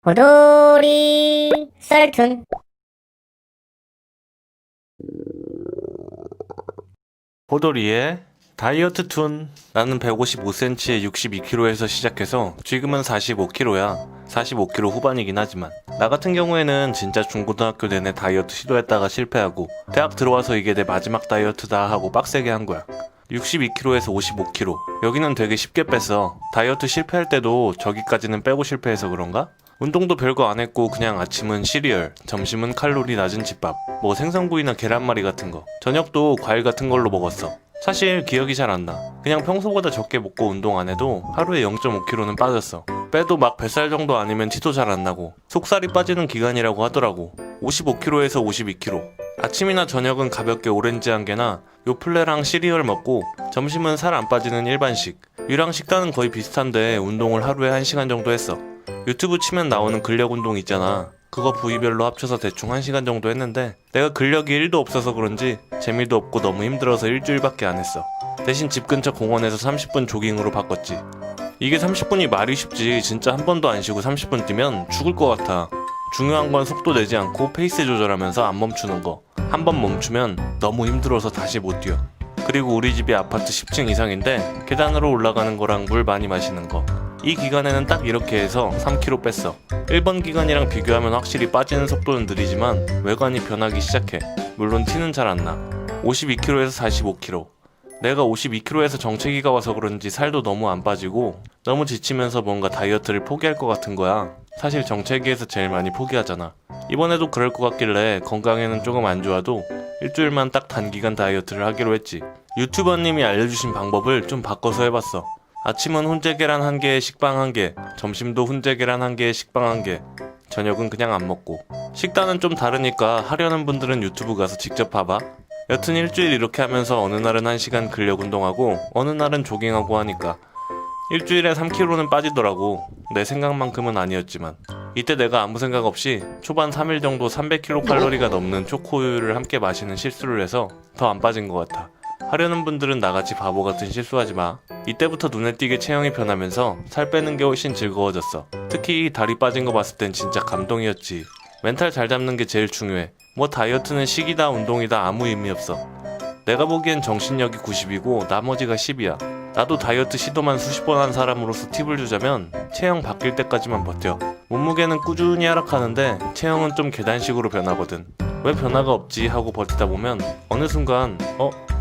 호돌이 썰툰. 호돌이의 다이어트 툰. 나는 155cm에 62kg에서 시작해서 지금은 45kg야. 45kg 후반이긴 하지만 나 같은 경우에는 진짜 중고등학교 내내 다이어트 시도했다가 실패하고 대학 들어와서 이게 내 마지막 다이어트다 하고 빡세게 한 거야. 62kg에서 55kg. 여기는 되게 쉽게 뺐어. 다이어트 실패할 때도 저기까지는 빼고 실패해서 그런가? 운동도 별거 안 했고 그냥 아침은 시리얼, 점심은 칼로리 낮은 집밥, 뭐 생선구이나 계란말이 같은 거, 저녁도 과일 같은 걸로 먹었어. 사실 기억이 잘 안 나. 그냥 평소보다 적게 먹고 운동 안 해도 하루에 0.5kg는 빠졌어. 빼도 막 뱃살 정도 아니면 티도 잘 안 나고 속살이 빠지는 기간이라고 하더라고. 55kg에서 52kg. 아침이나 저녁은 가볍게 오렌지 한 개나 요플레랑 시리얼 먹고 점심은 살 안 빠지는 일반식. 유랑 식단은 거의 비슷한데 운동을 하루에 1시간 정도 했어. 유튜브 치면 나오는 근력 운동 있잖아. 그거 부위별로 합쳐서 대충 1시간 정도 했는데 내가 근력이 1도 없어서 그런지 재미도 없고 너무 힘들어서 일주일밖에 안 했어. 대신 집 근처 공원에서 30분 조깅으로 바꿨지. 이게 30분이 말이 쉽지 진짜 한 번도 안 쉬고 30분 뛰면 죽을 것 같아. 중요한 건 속도 내지 않고 페이스 조절하면서 안 멈추는 거. 한 번 멈추면 너무 힘들어서 다시 못 뛰어. 그리고 우리 집이 아파트 10층 이상인데 계단으로 올라가는 거랑 물 많이 마시는 거. 이 기간에는 딱 이렇게 해서 3kg 뺐어. 1번 기간이랑 비교하면 확실히 빠지는 속도는 느리지만 외관이 변하기 시작해. 물론 티는 잘 안 나. 52kg에서 45kg. 내가 52kg에서 정체기가 와서 그런지 살도 너무 안 빠지고 너무 지치면서 뭔가 다이어트를 포기할 것 같은 거야. 사실 정체기에서 제일 많이 포기하잖아. 이번에도 그럴 것 같길래 건강에는 조금 안 좋아도 일주일만 딱 단기간 다이어트를 하기로 했지. 유튜버님이 알려주신 방법을 좀 바꿔서 해봤어. 아침은 훈제 계란 1개에 식빵 1개, 점심도 훈제 계란 1개에 식빵 1개, 저녁은 그냥 안 먹고. 식단은 좀 다르니까 하려는 분들은 유튜브 가서 직접 봐봐. 여튼 일주일 이렇게 하면서 어느 날은 1시간 근력 운동하고 어느 날은 조깅하고 하니까 일주일에 3kg는 빠지더라고. 내 생각만큼은 아니었지만 이때 내가 아무 생각 없이 초반 3일 정도 300kcal 넘는 초코우유를 함께 마시는 실수를 해서 더 안 빠진 것 같아. 하려는 분들은 나같이 바보 같은 실수하지 마. 이때부터 눈에 띄게 체형이 변하면서 살 빼는 게 훨씬 즐거워졌어. 특히 다리 빠진 거 봤을 땐 진짜 감동이었지. 멘탈 잘 잡는 게 제일 중요해. 뭐 다이어트는 식이다 운동이다 아무 의미 없어. 내가 보기엔 정신력이 90이고 나머지가 10이야. 나도 다이어트 시도만 수십 번 한 사람으로서 팁을 주자면 체형 바뀔 때까지만 버텨. 몸무게는 꾸준히 하락하는데 체형은 좀 계단식으로 변하거든. 왜 변화가 없지 하고 버티다 보면 어느 순간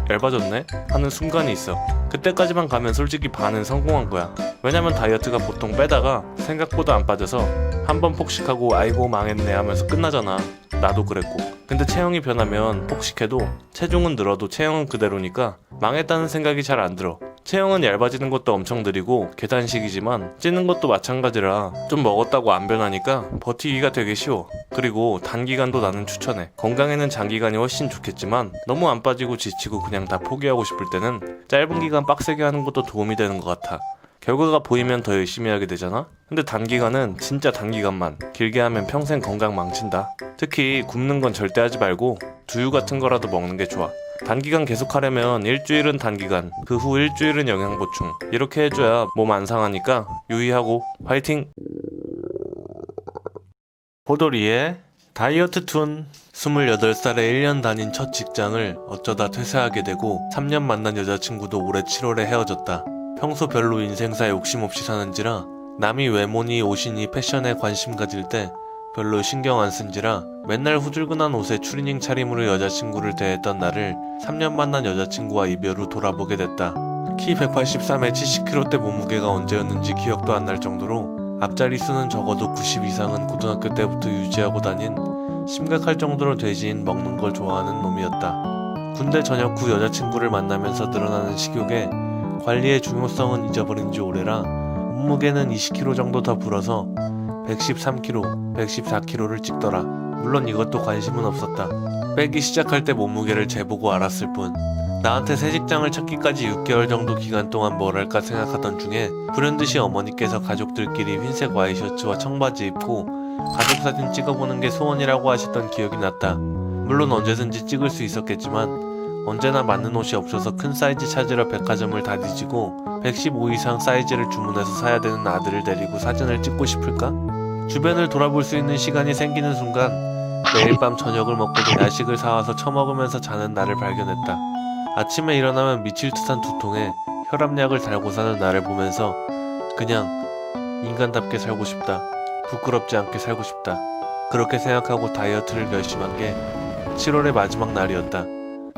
얇아졌네? 하는 순간이 있어. 그때까지만 가면 솔직히 반은 성공한 거야. 왜냐면 다이어트가 보통 빼다가 생각보다 안 빠져서 한번 폭식하고 아이고 망했네 하면서 끝나잖아. 나도 그랬고. 근데 체형이 변하면 폭식해도 체중은 늘어도 체형은 그대로니까 망했다는 생각이 잘 안 들어. 체형은 얇아지는 것도 엄청 느리고 계단식이지만 찌는 것도 마찬가지라 좀 먹었다고 안 변하니까 버티기가 되게 쉬워. 그리고 단기간도 나는 추천해. 건강에는 장기간이 훨씬 좋겠지만 너무 안 빠지고 지치고 그냥 다 포기하고 싶을 때는 짧은 기간 빡세게 하는 것도 도움이 되는 것 같아. 결과가 보이면 더 열심히 하게 되잖아? 근데 단기간은 진짜 단기간만. 길게 하면 평생 건강 망친다. 특히 굶는 건 절대 하지 말고 두유 같은 거라도 먹는 게 좋아. 단기간 계속 하려면 일주일은 단기간, 그 후 일주일은 영양 보충. 이렇게 해줘야 몸 안 상하니까 유의하고 화이팅! 호돌이의 다이어트 툰. 28살에 1년 다닌 첫 직장을 어쩌다 퇴사하게 되고 3년 만난 여자친구도 올해 7월에 헤어졌다. 평소 별로 인생사에 욕심 없이 사는지라 남이 외모니 옷이니 패션에 관심 가질 때 별로 신경 안 쓴지라 맨날 후줄근한 옷에 추리닝 차림으로 여자친구를 대했던 나를 3년 만난 여자친구와 이별 후 돌아보게 됐다. 키 183에 70kg대 몸무게가 언제였는지 기억도 안 날 정도로 앞자리 수는 적어도 90 이상은 고등학교 때부터 유지하고 다닌 심각할 정도로 돼지인 먹는 걸 좋아하는 놈이었다. 군대 전역 후 여자친구를 만나면서 늘어나는 식욕에 관리의 중요성은 잊어버린 지 오래라 몸무게는 20kg 정도 더 불어서 113kg, 114kg를 찍더라. 물론 이것도 관심은 없었다. 빼기 시작할 때 몸무게를 재보고 알았을 뿐. 나한테 새 직장을 찾기까지 6개월 정도 기간 동안 뭘 할까 생각하던 중에 불현듯이 어머니께서 가족들끼리 흰색 와이셔츠와 청바지 입고 가족사진 찍어보는 게 소원이라고 하셨던 기억이 났다. 물론 언제든지 찍을 수 있었겠지만 언제나 맞는 옷이 없어서 큰 사이즈 찾으러 백화점을 다 뒤지고 115 이상 사이즈를 주문해서 사야 되는 아들을 데리고 사진을 찍고 싶을까? 주변을 돌아볼 수 있는 시간이 생기는 순간 매일 밤 저녁을 먹고도 야식을 사와서 처먹으면서 자는 나를 발견했다. 아침에 일어나면 미칠 듯한 두통에 혈압약을 달고 사는 나를 보면서 그냥 인간답게 살고 싶다. 부끄럽지 않게 살고 싶다. 그렇게 생각하고 다이어트를 결심한 게 7월의 마지막 날이었다.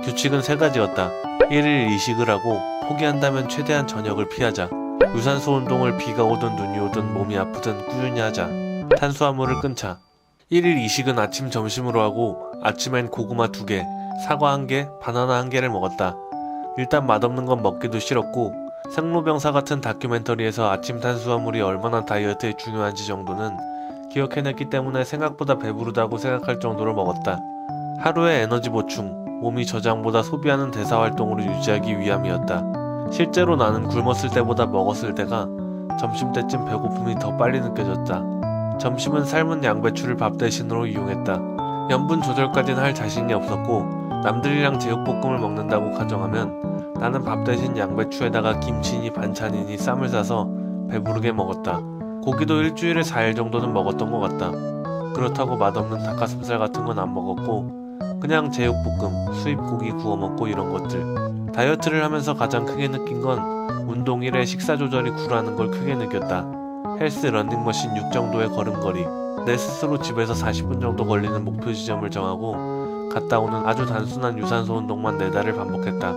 규칙은 3가지였다. 1일 이식을 하고 포기한다면 최대한 저녁을 피하자. 유산소 운동을 비가 오든 눈이 오든 몸이 아프든 꾸준히 하자. 탄수화물을 끊자. 1일 이식은 아침 점심으로 하고 아침엔 고구마 2개, 사과 1개, 바나나 1개를 먹었다. 일단 맛없는 건 먹기도 싫었고 생로병사 같은 다큐멘터리에서 아침 탄수화물이 얼마나 다이어트에 중요한지 정도는 기억해냈기 때문에 생각보다 배부르다고 생각할 정도로 먹었다. 하루의 에너지 보충, 몸이 저장보다 소비하는 대사활동으로 유지하기 위함이었다. 실제로 나는 굶었을 때보다 먹었을 때가 점심때쯤 배고픔이 더 빨리 느껴졌다. 점심은 삶은 양배추를 밥 대신으로 이용했다. 염분 조절까지는 할 자신이 없었고 남들이랑 제육볶음을 먹는다고 가정하면 나는 밥 대신 양배추에다가 김치니 반찬이니 쌈을 싸서 배부르게 먹었다. 고기도 일주일에 4일 정도는 먹었던 것 같다. 그렇다고 맛없는 닭가슴살 같은 건 안 먹었고 그냥 제육볶음, 수입고기 구워 먹고 이런 것들. 다이어트를 하면서 가장 크게 느낀 건 운동 일에 식사 조절이 구라는 걸 크게 느꼈다. 헬스 러닝머신 6 정도의 걸음걸이, 내 스스로 집에서 40분 정도 걸리는 목표 지점을 정하고 갔다 오는 아주 단순한 유산소 운동만 4달을 반복했다.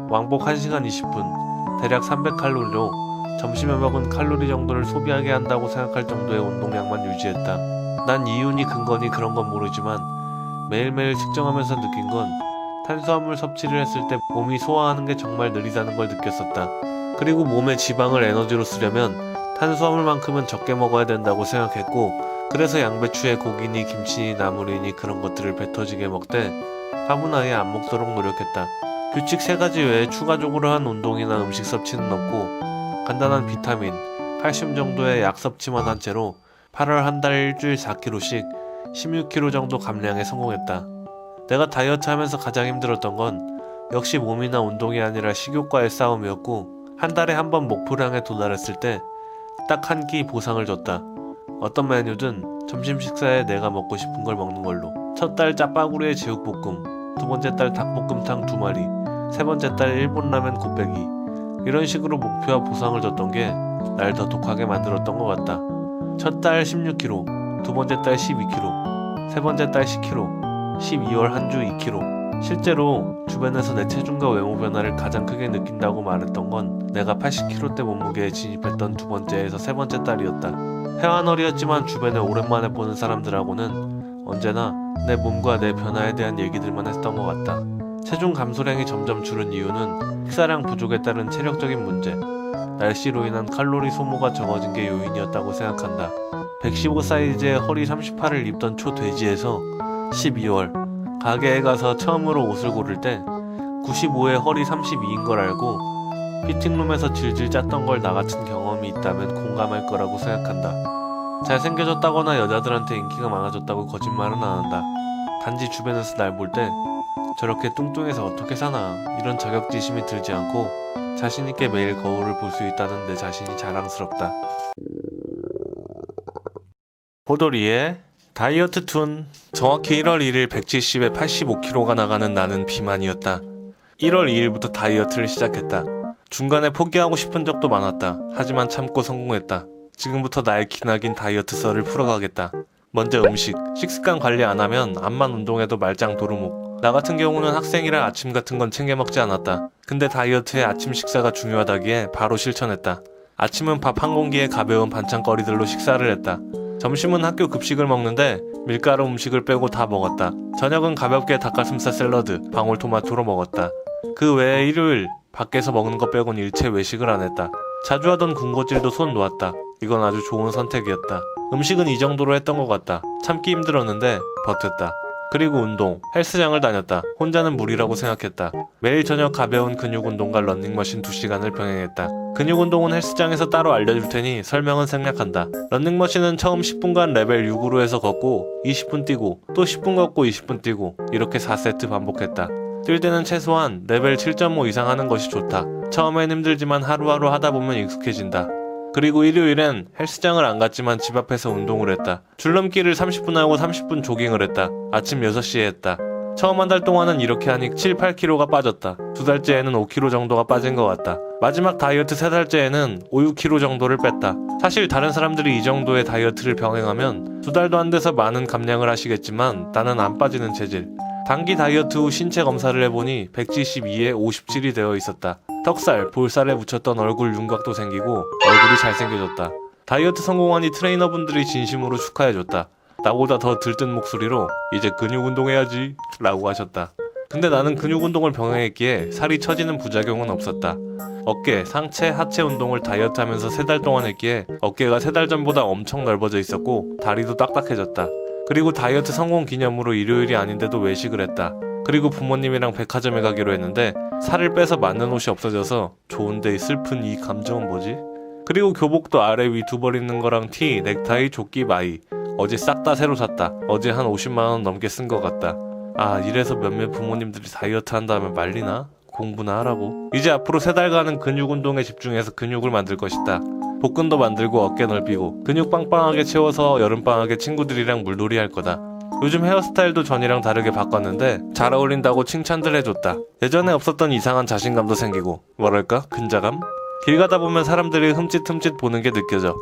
왕복 1시간 20분, 대략 300칼로리로 점심에 먹은 칼로리 정도를 소비하게 한다고 생각할 정도의 운동량만 유지했다. 난 이윤이 근거니 그런 건 모르지만 매일매일 측정하면서 느낀 건 탄수화물 섭취를 했을 때 몸이 소화하는 게 정말 느리다는 걸 느꼈었다. 그리고 몸의 지방을 에너지로 쓰려면 탄수화물만큼은 적게 먹어야 된다고 생각했고 그래서 양배추에 고기니 김치니 나물이니 그런 것들을 배 터지게 먹되 밥은 아예 안 먹도록 노력했다. 규칙 3가지 외에 추가적으로 한 운동이나 음식 섭취는 없고 간단한 비타민, 칼슘 정도의 약 섭취만 한 채로 8월 한 달 일주일 4kg씩 16kg 정도 감량에 성공했다. 내가 다이어트 하면서 가장 힘들었던 건 역시 몸이나 운동이 아니라 식욕과의 싸움이었고 한 달에 한 번 목표량에 도달했을 때 딱 한 끼 보상을 줬다. 어떤 메뉴든 점심 식사에 내가 먹고 싶은 걸 먹는 걸로. 첫 달 짜파구리에 제육볶음, 2번째 달 닭볶음탕 2마리, 3번째 달 일본 라면 곱빼기. 이런 식으로 목표와 보상을 줬던 게 날 더 독하게 만들었던 것 같다. 첫 달 16kg, 2번째 달 12kg, 3번째 달 10kg, 12월 한 주 2kg. 실제로 주변에서 내 체중과 외모 변화를 가장 크게 느낀다고 말했던 건 내가 80kg대 몸무게에 진입했던 2번째에서 3번째 달이었다. 회화너리였지만 주변에 오랜만에 보는 사람들하고는 언제나 내 몸과 내 변화에 대한 얘기들만 했던 것 같다. 체중 감소량이 점점 줄은 이유는 식사량 부족에 따른 체력적인 문제, 날씨로 인한 칼로리 소모가 적어진 게 요인이었다고 생각한다. 115 사이즈의 허리 38을 입던 초돼지에서 12월 가게에 가서 처음으로 옷을 고를 때 95에 허리 32인 걸 알고 피팅룸에서 질질 짰던 걸 나 같은 경험이 있다면 공감할 거라고 생각한다. 잘생겨졌다거나 여자들한테 인기가 많아졌다고 거짓말은 안 한다. 단지 주변에서 날 볼 때 저렇게 뚱뚱해서 어떻게 사나 이런 자격지심이 들지 않고 자신있게 매일 거울을 볼 수 있다는 내 자신이 자랑스럽다. 호돌이의 다이어트 툰. 정확히 1월 1일 170에 85kg가 나가는 나는 비만이었다. 1월 2일부터 다이어트를 시작했다. 중간에 포기하고 싶은 적도 많았다. 하지만 참고 성공했다. 지금부터 나의 기나긴 다이어트 썰을 풀어가겠다. 먼저 음식. 식습관 관리 안 하면 암만 운동해도 말짱 도루묵. 나 같은 경우는 학생이라 아침 같은 건 챙겨 먹지 않았다. 근데 다이어트에 아침 식사가 중요하다기에 바로 실천했다. 아침은 밥 한 공기에 가벼운 반찬거리들로 식사를 했다. 점심은 학교 급식을 먹는데 밀가루 음식을 빼고 다 먹었다. 저녁은 가볍게 닭가슴살 샐러드, 방울토마토로 먹었다. 그 외에 일요일 밖에서 먹는 거 빼곤 일체 외식을 안 했다. 자주 하던 군것질도 손 놓았다. 이건 아주 좋은 선택이었다. 음식은 이 정도로 했던 것 같다. 참기 힘들었는데 버텼다. 그리고 운동, 헬스장을 다녔다. 혼자는 무리라고 생각했다. 매일 저녁 가벼운 근육 운동과 러닝머신 2시간을 병행했다. 근육 운동은 헬스장에서 따로 알려줄 테니 설명은 생략한다. 러닝머신은 처음 10분간 레벨 6으로 해서 걷고 20분 뛰고 또 10분 걷고 20분 뛰고 이렇게 4세트 반복했다. 뛸 때는 최소한 레벨 7.5 이상 하는 것이 좋다. 처음엔 힘들지만 하루하루 하다 보면 익숙해진다. 그리고 일요일엔 헬스장을 안 갔지만 집 앞에서 운동을 했다. 줄넘기를 30분 하고 30분 조깅을 했다. 아침 6시에 했다. 처음 한 달 동안은 이렇게 하니 7, 8kg가 빠졌다. 2달째에는 5kg 정도가 빠진 것 같다. 마지막 다이어트 3달째에는 5, 6kg 정도를 뺐다. 사실 다른 사람들이 이 정도의 다이어트를 병행하면 2달도 안 돼서 많은 감량을 하시겠지만 나는 안 빠지는 체질. 단기 다이어트 후 신체 검사를 해보니 172에 57이 되어 있었다. 턱살, 볼살에 묻혔던 얼굴 윤곽도 생기고 얼굴이 잘생겨졌다. 다이어트 성공하니 트레이너분들이 진심으로 축하해줬다. 나보다 더 들뜬 목소리로 이제 근육 운동해야지 라고 하셨다. 근데 나는 근육 운동을 병행했기에 살이 처지는 부작용은 없었다. 어깨, 상체, 하체 운동을 다이어트 하면서 3달 동안 했기에 어깨가 3달 전보다 엄청 넓어져 있었고 다리도 딱딱해졌다. 그리고 다이어트 성공 기념으로 일요일이 아닌데도 외식을 했다. 그리고 부모님이랑 백화점에 가기로 했는데 살을 빼서 맞는 옷이 없어져서 좋은데 슬픈 이 감정은 뭐지? 그리고 교복도 아래 위 두 벌 있는 거랑 티, 넥타이, 조끼, 마이 어제 싹 다 새로 샀다. 어제 한 50만원 넘게 쓴 것 같다. 아, 이래서 몇몇 부모님들이 다이어트 한다면 말리나? 공부나 하라고. 이제 앞으로 3달간은 근육 운동에 집중해서 근육을 만들 것이다. 복근도 만들고 어깨 넓히고 근육 빵빵하게 채워서 여름방학에 친구들이랑 물놀이 할 거다. 요즘 헤어스타일도 전이랑 다르게 바꿨는데 잘 어울린다고 칭찬들 해줬다. 예전에 없었던 이상한 자신감도 생기고 뭐랄까? 근자감? 길 가다 보면 사람들이 흠칫흠칫 보는 게 느껴져.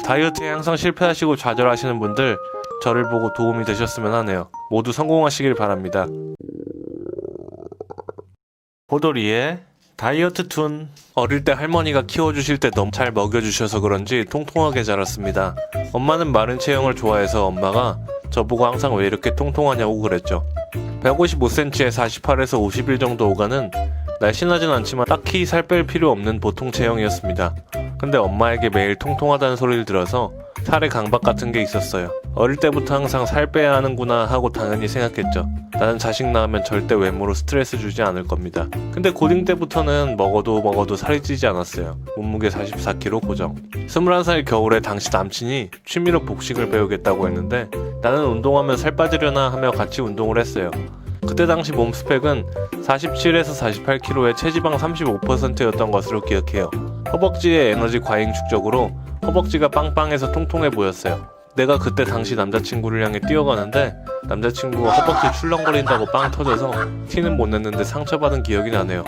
다이어트에 항상 실패하시고 좌절하시는 분들 저를 보고 도움이 되셨으면 하네요. 모두 성공하시길 바랍니다. 호돌이의 다이어트 툰. 어릴 때 할머니가 키워주실 때 너무 잘 먹여주셔서 그런지 통통하게 자랐습니다. 엄마는 마른 체형을 좋아해서 엄마가 저보고 항상 왜 이렇게 통통하냐고 그랬죠. 155cm에 48에서 50일 정도 오가는 날씬하진 않지만 딱히 살 뺄 필요 없는 보통 체형이었습니다. 근데 엄마에게 매일 통통하다는 소리를 들어서 살에 강박 같은 게 있었어요. 어릴 때부터 항상 살 빼야 하는구나 하고 당연히 생각했죠. 나는 자식 낳으면 절대 외모로 스트레스 주지 않을 겁니다. 근데 고딩 때부터는 먹어도 살이 찌지 않았어요. 몸무게 44kg 고정. 21살 겨울에 당시 남친이 취미로 복식을 배우겠다고 했는데 나는 운동하면 살 빠지려나 하며 같이 운동을 했어요. 그때 당시 몸 스펙은 47에서 48kg에 체지방 35%였던 것으로 기억해요. 허벅지의 에너지 과잉 축적으로 허벅지가 빵빵해서 통통해 보였어요. 내가 그때 당시 남자친구를 향해 뛰어가는데 남자친구가 허벅지 출렁거린다고 빵 터져서 티는 못 냈는데 상처받은 기억이 나네요.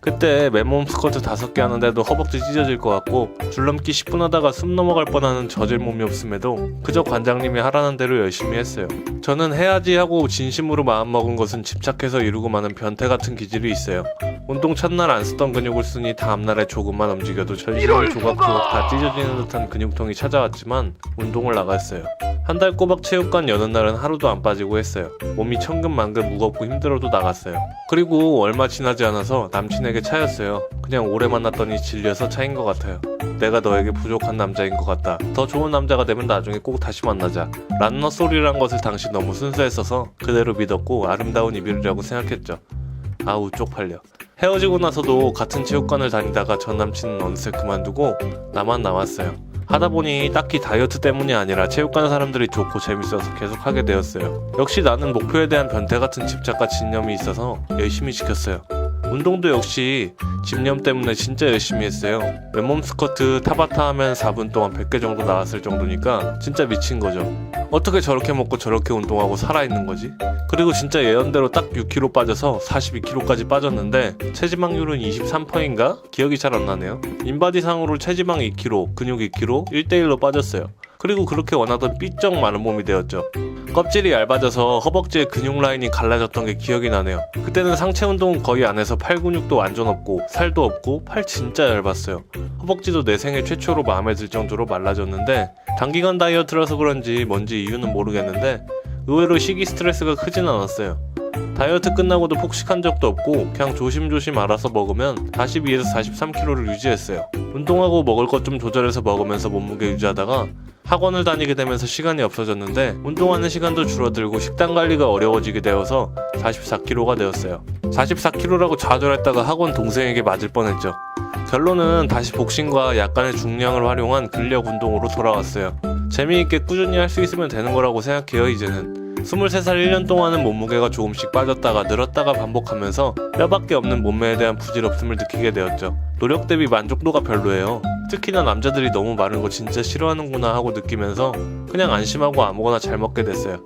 그때 맨몸 스쿼트 5개 하는데도 허벅지 찢어질 것 같고 줄넘기 10분 하다가 숨 넘어갈 뻔하는 저질 몸이 없음에도 그저 관장님이 하라는 대로 열심히 했어요. 저는 해야지 하고 진심으로 마음먹은 것은 집착해서 이루고 마는 변태 같은 기질이 있어요. 운동 첫날 안 쓰던 근육을 쓰니 다음날에 조금만 움직여도 전신이 조각조각 다 찢어지는 듯한 근육통이 찾아왔지만 운동을 나갔어요. 한 달 꼬박 체육관 여는 날은 하루도 안 빠지고 했어요. 몸이 천근만근 무겁고 힘들어도 나갔어요. 그리고 얼마 지나지 않아서 남친에게 차였어요. 그냥 오래 만났더니 질려서 차인 것 같아요. 내가 너에게 부족한 남자인 것 같다. 더 좋은 남자가 되면 나중에 꼭 다시 만나자. 라는 헛소리란 것을 당시 너무 순수했어서 그대로 믿었고 아름다운 이별이라고 생각했죠. 아우 쪽팔려. 헤어지고 나서도 같은 체육관을 다니다가 전 남친은 어느새 그만두고 나만 남았어요. 하다보니 딱히 다이어트 때문이 아니라 체육관 사람들이 좋고 재밌어서 계속 하게 되었어요. 역시 나는 목표에 대한 변태 같은 집착과 집념이 있어서 열심히 지켰어요. 운동도 역시 집념 때문에 진짜 열심히 했어요. 맨몸 스쿼트 타바타 하면 4분 동안 100개 정도 나왔을 정도니까 진짜 미친 거죠. 어떻게 저렇게 먹고 저렇게 운동하고 살아있는 거지? 그리고 진짜 예언대로 딱 6kg 빠져서 42kg까지 빠졌는데 체지방률은 23%인가? 기억이 잘 안 나네요. 인바디상으로 체지방 2kg, 근육 2kg, 1대1로 빠졌어요. 그리고 그렇게 원하던 삐쩍 마른 몸이 되었죠. 껍질이 얇아져서 허벅지에 근육 라인이 갈라졌던 게 기억이 나네요. 그때는 상체 운동은 거의 안 해서 팔 근육도 완전 없고 살도 없고 팔 진짜 얇았어요. 허벅지도 내 생애 최초로 마음에 들 정도로 말라졌는데 단기간 다이어트라서 그런지 뭔지 이유는 모르겠는데 의외로 식이 스트레스가 크진 않았어요. 다이어트 끝나고도 폭식한 적도 없고 그냥 조심조심 알아서 먹으면 42에서 43kg를 유지했어요. 운동하고 먹을 것 좀 조절해서 먹으면서 몸무게 유지하다가 학원을 다니게 되면서 시간이 없어졌는데 운동하는 시간도 줄어들고 식단 관리가 어려워지게 되어서 44kg가 되었어요. 44kg라고 좌절했다가 학원 동생에게 맞을 뻔했죠. 결론은 다시 복싱과 약간의 중량을 활용한 근력 운동으로 돌아왔어요. 재미있게 꾸준히 할 수 있으면 되는 거라고 생각해요. 이제는 23살 1년 동안은 몸무게가 조금씩 빠졌다가 늘었다가 반복하면서 뼈밖에 없는 몸매에 대한 부질없음을 느끼게 되었죠. 노력 대비 만족도가 별로예요. 특히나 남자들이 너무 마른 거 진짜 싫어하는구나 하고 느끼면서 그냥 안심하고 아무거나 잘 먹게 됐어요.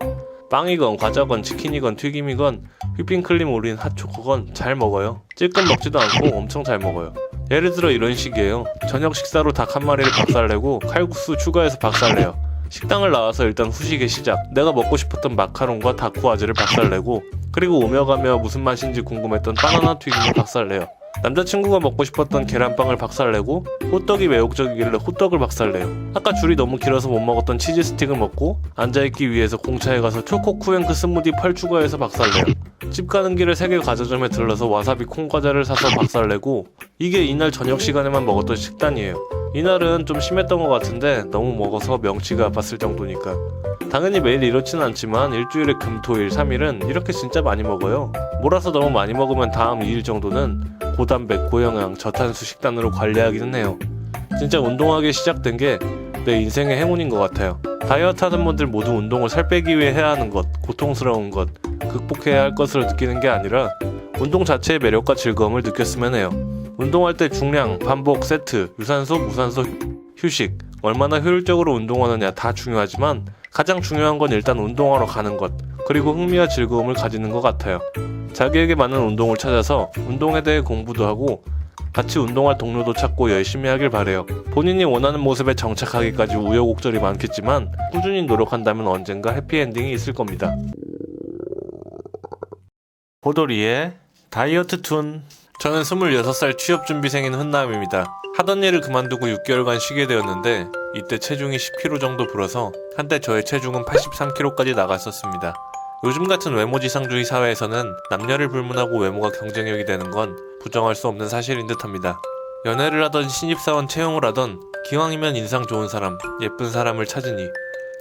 빵이건 과자건 치킨이건 튀김이건 휘핑크림 올린 핫초코건 잘 먹어요. 찔끔 먹지도 않고 엄청 잘 먹어요. 예를 들어 이런 식이에요. 저녁 식사로 닭 한 마리를 박살내고 칼국수 추가해서 박살내요. 식당을 나와서 일단 후식의 시작. 내가 먹고 싶었던 마카롱과 다쿠아즈를 박살내고, 그리고 오며 가며 무슨 맛인지 궁금했던 바나나 튀김을 박살내요. 남자친구가 먹고 싶었던 계란빵을 박살내고, 호떡이 매혹적이길래 호떡을 박살내요. 아까 줄이 너무 길어서 못 먹었던 치즈 스틱을 먹고, 앉아있기 위해서 공차에 가서 초코 쿠앤크 스무디 펄 추가해서 박살내요. 집 가는 길에 세계 과자점에 들러서 와사비 콩과자를 사서 박살내고, 이게 이날 저녁 시간에만 먹었던 식단이에요. 이날은 좀 심했던 것 같은데 너무 먹어서 명치가 아팠을 정도니까. 당연히 매일 이렇지는 않지만 일주일에 금, 토, 일, 3일은 이렇게 진짜 많이 먹어요. 몰아서 너무 많이 먹으면 다음 2일 정도는 고단백, 고영양, 저탄수 식단으로 관리하기는 해요. 진짜 운동하기 시작된 게 내 인생의 행운인 것 같아요. 다이어트 하는 분들 모두 운동을 살 빼기 위해 해야 하는 것, 고통스러운 것, 극복해야 할 것으로 느끼는 게 아니라 운동 자체의 매력과 즐거움을 느꼈으면 해요. 운동할 때 중량, 반복, 세트, 유산소, 무산소, 휴식, 얼마나 효율적으로 운동하느냐 다 중요하지만 가장 중요한 건 일단 운동하러 가는 것, 그리고 흥미와 즐거움을 가지는 것 같아요. 자기에게 맞는 운동을 찾아서 운동에 대해 공부도 하고 같이 운동할 동료도 찾고 열심히 하길 바래요. 본인이 원하는 모습에 정착하기까지 우여곡절이 많겠지만 꾸준히 노력한다면 언젠가 해피엔딩이 있을 겁니다. 보도리의 다이어트 툰. 저는 26살 취업준비생인 훈남입니다. 하던 일을 그만두고 6개월간 쉬게 되었는데 이때 체중이 10kg 정도 불어서 한때 저의 체중은 83kg까지 나갔었습니다. 요즘 같은 외모지상주의 사회에서는 남녀를 불문하고 외모가 경쟁력이 되는 건 부정할 수 없는 사실인 듯합니다. 연애를 하던 신입사원 채용을 하던 기왕이면 인상 좋은 사람, 예쁜 사람을 찾으니,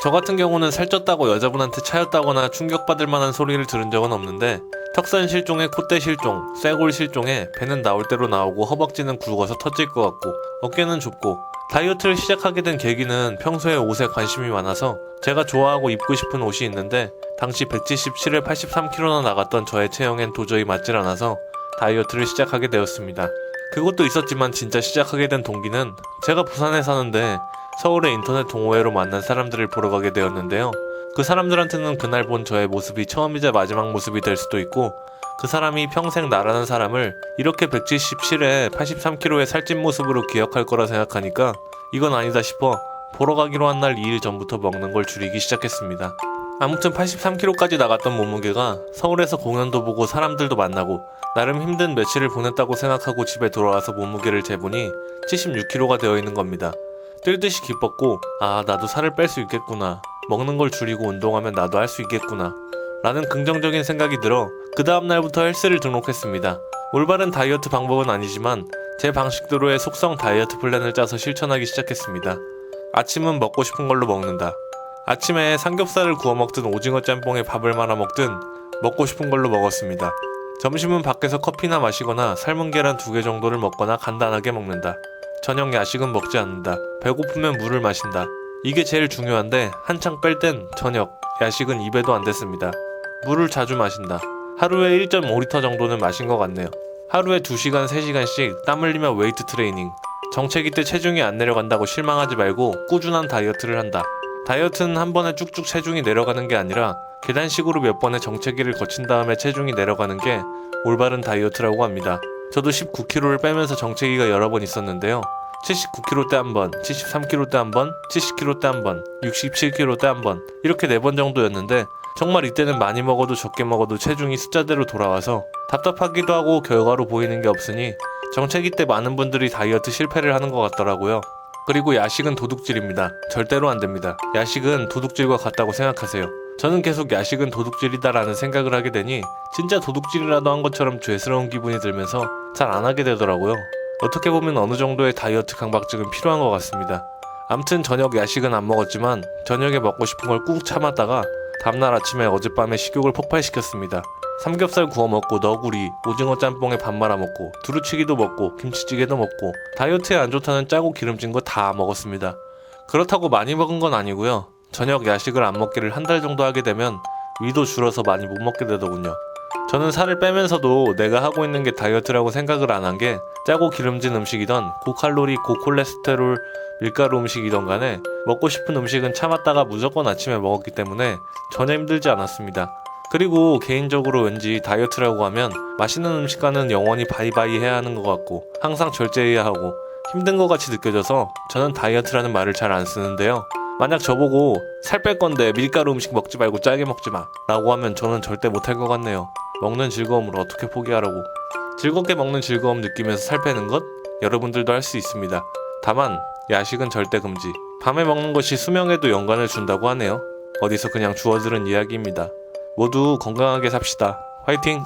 저 같은 경우는 살쪘다고 여자분한테 차였다거나 충격받을 만한 소리를 들은 적은 없는데 턱선 실종에 콧대 실종, 쇄골 실종에 배는 나올 대로 나오고 허벅지는 굵어서 터질 것 같고 어깨는 좁고. 다이어트를 시작하게 된 계기는 평소에 옷에 관심이 많아서 제가 좋아하고 입고 싶은 옷이 있는데 당시 177에 83kg나 나갔던 저의 체형엔 도저히 맞질 않아서 다이어트를 시작하게 되었습니다. 그것도 있었지만 진짜 시작하게 된 동기는 제가 부산에 사는데 서울의 인터넷 동호회로 만난 사람들을 보러 가게 되었는데요. 그 사람들한테는 그날 본 저의 모습이 처음이자 마지막 모습이 될 수도 있고, 그 사람이 평생 나라는 사람을 이렇게 177에 83kg의 살찐 모습으로 기억할 거라 생각하니까 이건 아니다 싶어 보러 가기로 한 날 2일 전부터 먹는 걸 줄이기 시작했습니다. 아무튼 83kg까지 나갔던 몸무게가 서울에서 공연도 보고 사람들도 만나고 나름 힘든 며칠을 보냈다고 생각하고 집에 돌아와서 몸무게를 재보니 76kg가 되어 있는 겁니다. 뛸 듯이 기뻤고, 아, 나도 살을 뺄 수 있겠구나. 먹는 걸 줄이고 운동하면 나도 할 수 있겠구나. 라는 긍정적인 생각이 들어 그 다음날부터 헬스를 등록했습니다. 올바른 다이어트 방법은 아니지만 제 방식대로의 속성 다이어트 플랜을 짜서 실천하기 시작했습니다. 아침은 먹고 싶은 걸로 먹는다. 아침에 삼겹살을 구워 먹든 오징어 짬뽕에 밥을 말아 먹든 먹고 싶은 걸로 먹었습니다. 점심은 밖에서 커피나 마시거나 삶은 계란 2개 정도를 먹거나 간단하게 먹는다. 저녁 야식은 먹지 않는다. 배고프면 물을 마신다. 이게 제일 중요한데 한창 뺄 땐 저녁, 야식은 입에도 안 댔습니다. 물을 자주 마신다. 하루에 1.5리터 정도는 마신 것 같네요. 하루에 2시간, 3시간씩 땀 흘리며 웨이트 트레이닝. 정체기 때 체중이 안 내려간다고 실망하지 말고 꾸준한 다이어트를 한다. 다이어트는 한 번에 쭉쭉 체중이 내려가는 게 아니라 계단식으로 몇 번의 정체기를 거친 다음에 체중이 내려가는 게 올바른 다이어트라고 합니다. 저도 19kg를 빼면서 정체기가 여러 번 있었는데요. 79kg 때 한 번, 73kg 때 한 번, 70kg 때 한 번, 67kg 때 한 번, 이렇게 4번 정도였는데 정말 이때는 많이 먹어도 적게 먹어도 체중이 숫자대로 돌아와서 답답하기도 하고 결과로 보이는 게 없으니 정체기 때 많은 분들이 다이어트 실패를 하는 것 같더라고요. 그리고 야식은 도둑질입니다. 절대로 안 됩니다. 야식은 도둑질과 같다고 생각하세요. 저는 계속 야식은 도둑질이다라는 생각을 하게 되니 진짜 도둑질이라도 한 것처럼 죄스러운 기분이 들면서 잘 안 하게 되더라고요. 어떻게 보면 어느 정도의 다이어트 강박증은 필요한 것 같습니다. 암튼 저녁 야식은 안 먹었지만 저녁에 먹고 싶은 걸 꾹 참았다가 다음날 아침에 어젯밤에 식욕을 폭발시켰습니다. 삼겹살 구워 먹고 너구리, 오징어 짬뽕에 밥 말아 먹고 두루치기도 먹고 김치찌개도 먹고 다이어트에 안 좋다는 짜고 기름진 거 다 먹었습니다. 그렇다고 많이 먹은 건 아니고요. 저녁 야식을 안 먹기를 한 달 정도 하게 되면 위도 줄어서 많이 못 먹게 되더군요. 저는 살을 빼면서도 내가 하고 있는 게 다이어트라고 생각을 안 한 게 짜고 기름진 음식이던 고칼로리 고콜레스테롤 밀가루 음식이던 간에 먹고 싶은 음식은 참았다가 무조건 아침에 먹었기 때문에 전혀 힘들지 않았습니다. 그리고 개인적으로 왠지 다이어트라고 하면 맛있는 음식과는 영원히 바이바이 해야 하는 것 같고 항상 절제해야 하고 힘든 것 같이 느껴져서 저는 다이어트라는 말을 잘 안 쓰는데요. 만약 저보고 살 뺄 건데 밀가루 음식 먹지 말고 짜게 먹지 마 라고 하면 저는 절대 못할 것 같네요. 먹는 즐거움을 어떻게 포기하라고. 즐겁게 먹는 즐거움 느끼면서 살 빼는 것? 여러분들도 할 수 있습니다. 다만 야식은 절대 금지. 밤에 먹는 것이 수명에도 연관을 준다고 하네요. 어디서 그냥 주워들은 이야기입니다. 모두 건강하게 삽시다. 화이팅!